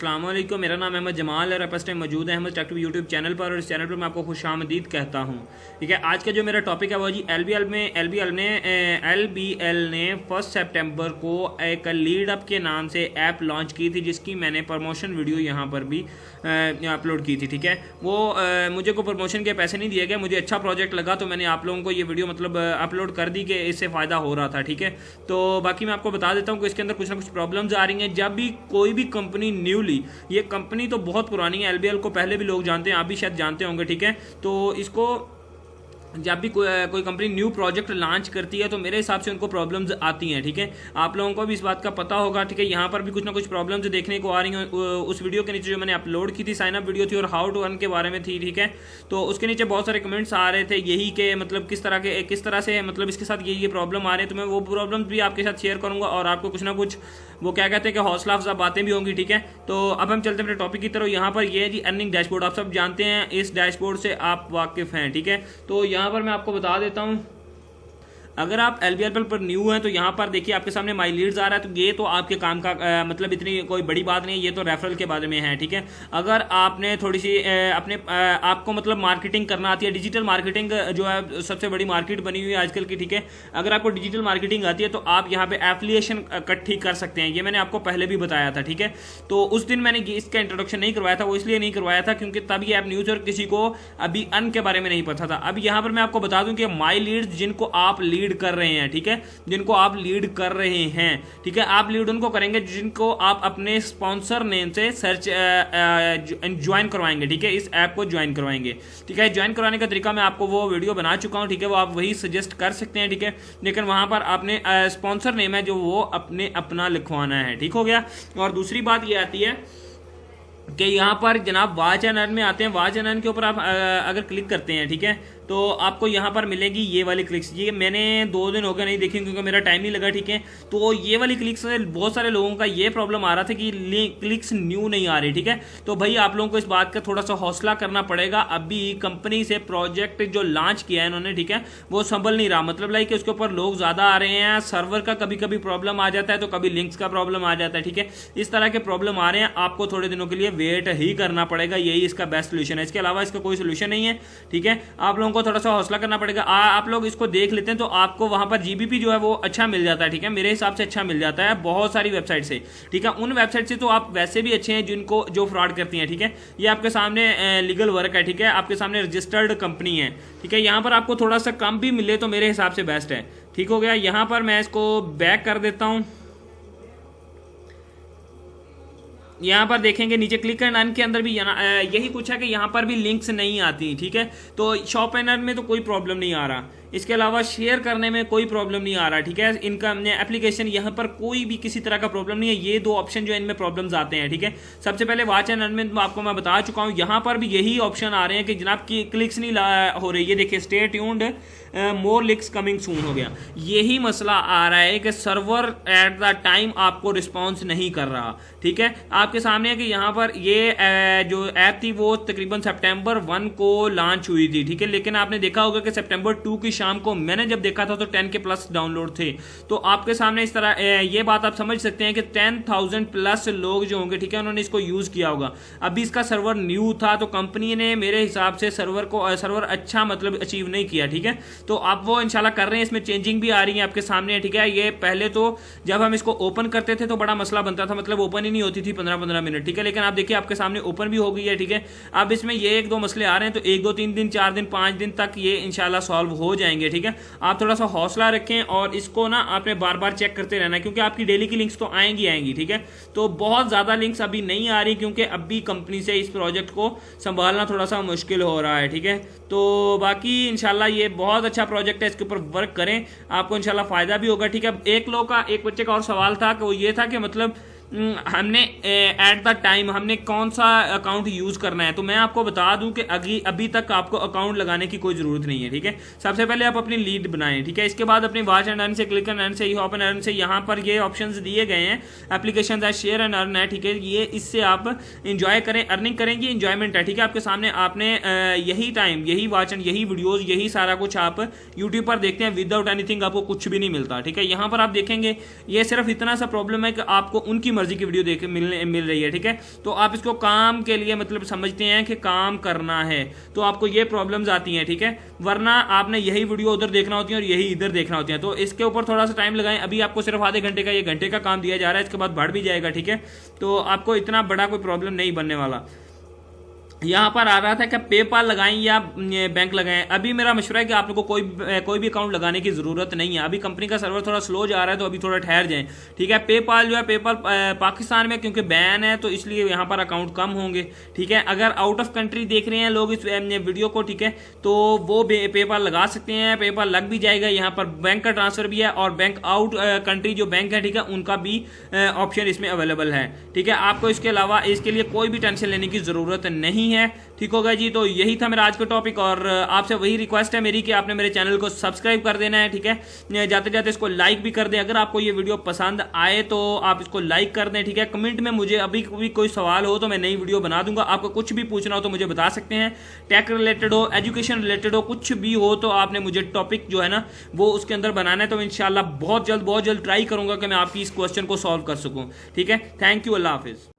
अस्सलाम वालेकुम। मेरा नाम अहमद जमाल है, फर्स्ट टाइम मौजूद है अहमद टेक यूट्यूब चैनल पर, और इस चैनल पर मैं आपको खुशामदीद कहता हूँ। ठीक है, आज का जो मेरा टॉपिक है वो जी एल ने 1 सितंबर को एक लीडअप के नाम से ऐप लॉन्च की थी, जिसकी मैंने प्रमोशन वीडियो यहाँ पर भी अपलोड की थी। ठीक है, वो मुझे को प्रमोशन के पैसे नहीं दिए गए, मुझे अच्छा प्रोजेक्ट लगा तो मैंने आप लोगों को ये वीडियो मतलब अपलोड कर दी कि इससे फ़ायदा हो रहा था। ठीक है, तो बाकी मैं आपको बता देता हूँ कि इसके अंदर कुछ ना कुछ प्रॉब्लम्स आ रही हैं। जब भी कोई भी कंपनी न्यूली, ये कंपनी तो बहुत पुरानी है, एल को पहले भी लोग जानते हैं, आप भी शायद जानते होंगे। ठीक है, तो इसको जब भी कोई कंपनी न्यू प्रोजेक्ट लॉन्च करती है तो मेरे हिसाब से उनको प्रॉब्लम्स आती हैं। ठीक है, आप लोगों को भी इस बात का पता होगा। ठीक है, यहाँ पर भी कुछ ना कुछ प्रॉब्लम्स देखने को आ रही हैं। उस वीडियो के नीचे जो मैंने अपलोड की थी, साइन अप वीडियो थी और हाउ टू अर्न के बारे में थी। ठीक है, तो उसके नीचे बहुत सारे कमेंट्स आ रहे थे यही के मतलब किस तरह से मतलब इसके साथ ये प्रॉब्लम आ रही है, तो मैं वो प्रॉब्लम्स भी आपके साथ शेयर करूँगा और आपको कुछ ना कुछ वो क्या कहते हैं कि हौसला अफजा बातें भी होंगी। ठीक है, तो अब हम चलते हैं अपने टॉपिक की तरफ। यहाँ पर ये है जी अर्निंग डैशबोर्ड, आप सब जानते हैं, इस डैशबोर्ड से आप वाकिफ़ हैं। ठीक है, तो यहाँ पर मैं आपको बता देता हूँ, अगर आप एल पर न्यू हैं तो यहाँ पर देखिए आपके सामने माई लीड्स आ रहा है, तो ये तो आपके काम का मतलब इतनी कोई बड़ी बात नहीं है, ये तो रेफरल के बारे में है। ठीक है, अगर आपने थोड़ी सी अपने आपको मतलब मार्केटिंग करना आती है, डिजिटल मार्केटिंग जो है सबसे बड़ी मार्केट बनी हुई है आजकल की। ठीक है, अगर आपको डिजिटल मार्केटिंग आती है तो आप यहाँ पे एफिलिएशन इकट्ठी कर सकते हैं, ये मैंने आपको पहले भी बताया था। ठीक है, तो उस दिन मैंने इसका इंट्रोडक्शन नहीं करवाया था, वो इसलिए नहीं करवाया था क्योंकि तब ये ऐप न्यूज़ और किसी को अभी अर्न के बारे में नहीं पता था। अब यहाँ पर मैं आपको बता दूं कि माई लीड्स जिनको आप लीड कर रहे हैं, ठीक है, जिनको आप लीड कर रहे हैं, ठीक है, आप लीड उनको करेंगे जिनको आप अपने स्पॉन्सर नेम से सर्च ज्वाइन करवाएंगे। ठीक है, इस ऐप को ज्वाइन करवाएंगे। ठीक है, ज्वाइन करवाने का तरीका मैं आपको वो वीडियो बना चुका हूं। ठीक है, वो आप वही सजेस्ट कर सकते हैं। ठीक है, लेकिन वहां पर आपने स्पॉन्सर नेम है जो वो अपना लिखवाना है। ठीक हो गया। और दूसरी बात ये आती है कि यहाँ पर जनाब वॉच एंड अर्न में आते हैं। वॉच एंड अर्न के ऊपर आप अगर क्लिक करते हैं, ठीक है, तो आपको यहाँ पर मिलेगी ये वाली क्लिक्स। ये मैंने 2 दिन हो गए नहीं देखी क्योंकि मेरा टाइम नहीं लगा। ठीक है, तो ये वाली क्लिक्स से बहुत सारे लोगों का ये प्रॉब्लम आ रहा था कि क्लिक्स न्यू नहीं आ रही। ठीक है, तो भाई आप लोगों को इस बात का थोड़ा सा हौसला करना पड़ेगा। अभी कंपनी से प्रोजेक्ट जो लॉन्च किया है इन्होंने, ठीक है, वो संभल नहीं रहा, मतलब लाइक उसके ऊपर लोग ज़्यादा आ रहे हैं, सर्वर का कभी कभी प्रॉब्लम आ जाता है, तो कभी लिंक्स का प्रॉब्लम आ जाता है। ठीक है, इस तरह के प्रॉब्लम आ रहे हैं, आपको थोड़े दिनों के लिए वेट ही करना पड़ेगा, यही इसका बेस्ट सोल्यूशन है, इसके अलावा इसका कोई सोल्यूशन नहीं है। ठीक है, आप लोगों को थोड़ा सा हौसला करना पड़ेगा। आप लोग इसको देख लेते हैं तो आपको वहां पर जीबीपी जो है वो अच्छा मिल जाता है। ठीक है, मेरे हिसाब से अच्छा मिल जाता है बहुत सारी वेबसाइट से। ठीक है, उन वेबसाइट से तो आप वैसे भी अच्छे हैं जिनको जो फ्रॉड करती हैं। ठीक है, ये आपके सामने लीगल वर्क है। ठीक है, आपके सामने रजिस्टर्ड कंपनी है। ठीक है, यहाँ पर आपको थोड़ा सा कम भी मिले तो मेरे हिसाब से बेस्ट है। ठीक हो गया, यहाँ पर मैं इसको बैक कर देता हूँ। यहाँ पर देखेंगे नीचे क्लिक एंड अर्न के अंदर भी यही कुछ है कि यहाँ पर भी लिंक्स नहीं आती। ठीक है, तो शॉप एंड अर्न में तो कोई प्रॉब्लम नहीं आ रहा, इसके अलावा शेयर करने में कोई प्रॉब्लम नहीं आ रहा। ठीक है, इनका एप्लीकेशन यहाँ पर कोई भी किसी तरह का प्रॉब्लम नहीं है। ये 2 ऑप्शन जो इनमें प्रॉब्लम्स आते हैं। ठीक है, सबसे पहले वॉच एंड अर्न में आपको मैं बता चुका हूँ, यहाँ पर भी यही ऑप्शन आ रहे हैं कि जनाब की क्लिक्स नहीं हो रही। ये देखिए स्टे ट्यून्ड, मोर लिंक्स कमिंग सून हो गया। यही मसला आ रहा है कि सर्वर एट द टाइम आपको रिस्पॉन्स नहीं कर रहा। ठीक है, आपके सामने है कि यहाँ पर ये जो ऐप थी वो तकरीबन सितंबर 1 को लॉन्च हुई थी। ठीक है, लेकिन आपने देखा होगा कि सितंबर 2 की शाम को मैंने जब देखा था तो 10 के प्लस डाउनलोड थे। तो आपके सामने इस तरह ये बात आप समझ सकते हैं कि 10,000 प्लस लोग जो होंगे, ठीक है, उन्होंने इसको यूज किया होगा। अभी इसका सर्वर न्यू था तो कंपनी ने मेरे हिसाब से सर्वर अच्छा मतलब अचीव नहीं किया। ठीक है, तो आप वो इंशाल्लाह कर रहे हैं, इसमें चेंजिंग भी आ रही है आपके सामने। ठीक है, ये पहले तो जब हम इसको ओपन करते थे तो बड़ा मसला बनता था, मतलब ओपन ही नहीं होती थी 15-15 मिनट। ठीक है, लेकिन आप देखिए आपके सामने ओपन भी हो गई है। ठीक है, अब इसमें ये 1-2 मसले आ रहे हैं, तो 1-2-3 दिन 4 दिन 5 दिन तक ये इंशाल्लाह सॉल्व हो जाएंगे। ठीक है, आप थोड़ा सा हौसला रखें और इसको ना आपने बार बार चेक करते रहना है क्योंकि आपकी डेली की लिंक्स तो आएंगी। ठीक है, तो बहुत ज़्यादा लिंक्स अभी नहीं आ रही क्योंकि अभी कंपनी से इस प्रोजेक्ट को संभालना थोड़ा सा मुश्किल हो रहा है। ठीक है, तो बाकी इंशाल्लाह ये बहुत अच्छा प्रोजेक्ट है, इसके ऊपर वर्क करें, आपको इंशाल्लाह फ़ायदा भी होगा। ठीक है, एक बच्चे का और सवाल था कि वो ये था कि मतलब हमने एट द टाइम हमने कौन सा अकाउंट यूज़ करना है, तो मैं आपको बता दूं कि अभी तक आपको अकाउंट लगाने की कोई ज़रूरत नहीं है। ठीक है, सबसे पहले आप अपनी लीड बनाएं। ठीक है, इसके बाद अपनी वॉच एंड अर्न से, क्लिक एंड अर्न से, हॉप एंड अर्न से यहाँ पर ये ऑप्शंस दिए गए हैं, एप्लीकेशन है, शेयर एंड अर्न है। ठीक है, ये इससे आप इंजॉय करें, अर्निंग करेंगे, इंजॉयमेंट है। ठीक है, आपके सामने आपने यही टाइम, यही वॉच एंड यही वीडियोज़, यही सारा कुछ आप यूट्यूब पर देखते हैं, विदाउट एनीथिंग आपको कुछ भी नहीं मिलता। ठीक है, यहाँ पर आप देखेंगे ये सिर्फ इतना सा प्रॉब्लम है कि आपको उनकी मर्जी की वीडियो देख मिल रही है, ठीक है। तो आप इसको काम के लिए मतलब समझते हैं कि काम करना है, तो आपको ये प्रॉब्लम्स आती हैं, ठीक है। वरना आपने यही वीडियो उधर देखना होती है और यही इधर देखना होती है। तो इसके ऊपर थोड़ा सा टाइम लगाएं। अभी आपको सिर्फ आधे घंटे का, ये घंटे का काम दिया जा रहा है, इसके बाद बढ़ भी जाएगा, ठीक है। तो आपको इतना बड़ा कोई प्रॉब्लम नहीं बनने वाला। यहाँ पर आ रहा था कि पेपाल लगाएं या बैंक लगाएं। अभी मेरा मशवरा है कि आप लोग को कोई भी अकाउंट लगाने की ज़रूरत नहीं है। अभी कंपनी का सर्वर थोड़ा स्लो जा रहा है, तो अभी थोड़ा ठहर जाएं, ठीक है। पेपाल जो है, पेपाल पाकिस्तान में क्योंकि बैन है, तो इसलिए यहाँ पर अकाउंट कम होंगे, ठीक है। अगर आउट ऑफ कंट्री देख रहे हैं लोग इस वीडियो को, ठीक है, तो वो पेपाल लगा सकते हैं, पेपाल लग भी जाएगा। यहाँ पर बैंक का ट्रांसफर भी है और बैंक आउट कंट्री जो बैंक है, ठीक है, उनका भी ऑप्शन इसमें अवेलेबल है, ठीक है। आपको इसके अलावा इसके लिए कोई भी टेंशन लेने की ज़रूरत नहीं है, ठीक होगा जी। तो यही था मेरा आज का टॉपिक और आपसे वही रिक्वेस्ट है मेरी कि आपने मेरे चैनल को सब्सक्राइब कर देना है, ठीक है। जाते जाते इसको लाइक भी कर दें। अगर आपको ये वीडियो पसंद आए तो आप इसको लाइक कर दें, ठीक है। कमेंट में मुझे अभी भी कोई सवाल हो तो मैं नई वीडियो बना दूंगा। आपको कुछ भी पूछना हो तो मुझे बता सकते हैं, टेक रिलेटेड हो, एजुकेशन रिलेटेड हो, कुछ भी हो तो आपने मुझे टॉपिक जो है ना वो उसके अंदर बनाना है। तो इंशाल्लाह बहुत जल्द ट्राई करूंगा कि मैं आपकी इस क्वेश्चन को सॉल्व कर सकूं, ठीक है। थैंक यू, अल्लाह हाफिज़।